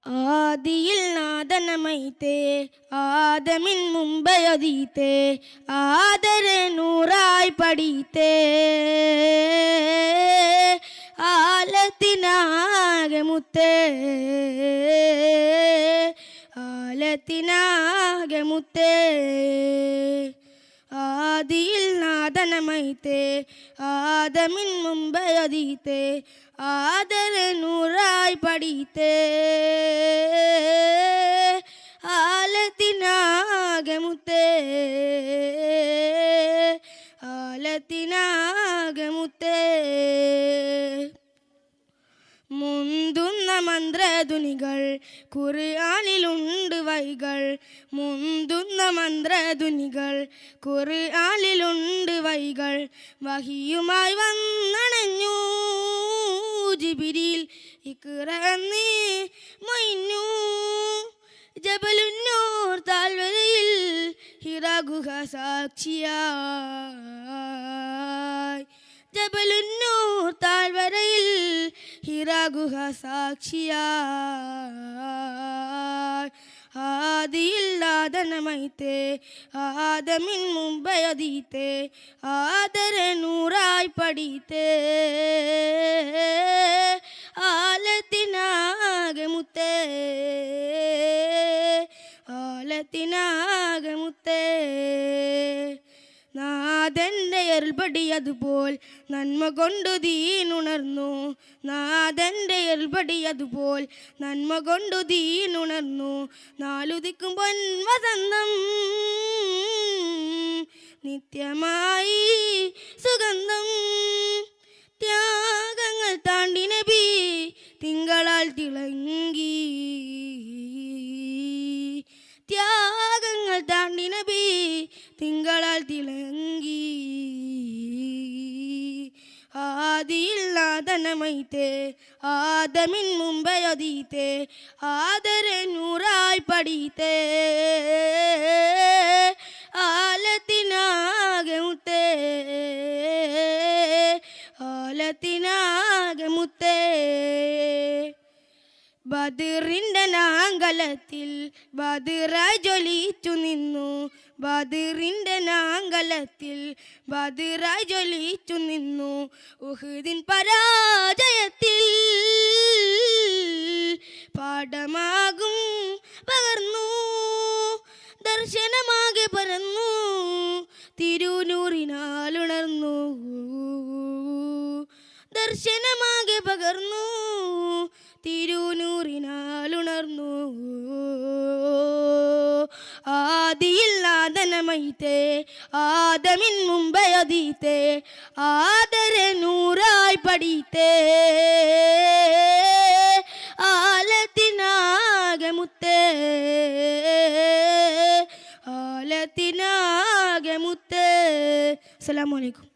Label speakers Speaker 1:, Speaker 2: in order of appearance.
Speaker 1: ആദിയിൽ നാദനമൈത്തേ ആദമിൻ മുമ്പയതീത്തേ ആദരെ നൂറായി പടീത്തേ ആലത്തിനാകെ മുത്തേ ആലത്തിനാകെ മുത്തേ ആദിയിൽ നാദനമൈത്തേ ആദമിൻ മുമ്പയതീത്തേ ആദരെ നൂറായി പടീത്തേ ആലത്തിനാകെ മുത്തേ ആലത്തിനാകെ മുത്തേ മുന്തുന്ന മന്ത്രധ്വനികൾ ഖുർആനിലുണ്ട് വൈകൾ മുന്തുന്ന മന്ത്രധ്വനികൾ ഖുർആനിലുണ്ട് വൈകൾ വഹിയുമായി വന്നണഞ്ഞു ജിബ്രീൽ ഇഖ്റ എന്ന് മൊയ്ഞ്ഞു ജബലുന്നൂർ താഴ്വരയിൽ ഹിറാ ഗുഹ സാക്ഷിയായി ജബലുന്നൂർ താഴ്വരയിൽ ഹിറാ ഗുഹ സാക്ഷിയായി ആദിയില്ലാദനമൈത്തേ ആദമിൻ മുമ്പയതീത്തേ ആദരെ നൂറായി പടീത്തേ ആലത്തിനാകെ മുത്തേ ആലത്തിനാകെ മുത്തേ നാഥൻ്റെ എൽപടിയതുപോൽ നന്മ കൊണ്ടു ദീനുണർന്നു നാഥൻ്റെ എൽപടിയതുപോൽ നന്മ കൊണ്ടു ദീനുണർന്നു നാലുദിക്കും പൊൻവസന്തം നിത്യമായി സുഗന്ധം ത്യാഗങ്ങൾ താണ്ടി നബി തിങ്കളാൽ തിളങ്ങി ത്യാഗങ്ങൾ താണ്ടി നബി തിങ്കളാൽ തിളങ്ങി ആദിയില്ലാദനമൈത്തേ ആദമിൻ മുമ്പയതീത്തേ ആദരെ നൂറായി പടീത്തേ ആലത്തിനാകെ മുത്തേ ആലത്തിനാകെ മുത്തേ ബദറിൻ്റെ നാങ്കലത്തിൽ ബദറായി ജ്വലിച്ചു നിന്നു ബദറിൻ്റെ നാങ്കലത്തിൽ ബദറായി ജ്വലിച്ചു നിന്നു ഉഹുദിൻ പരാജയത്തിൽ പാഠമാകും പകർന്നു ദർശനമാകെ പരന്നു തിരുനൂറിനാലുണർന്നു ദർശനമാകെ പകർന്നു തിരുനൂറിനാലുണർന്നു ആദിയില്ലാദനമൈത്തേ ആദമിൻ മുമ്പയതീത്തേ ആദരെ നൂറായി പടീത്തേ ആലത്തിനാകെ മുത്തേ ആലത്തിനാകെ മുത്തേ. അസ്സലാമു അലൈക്കും.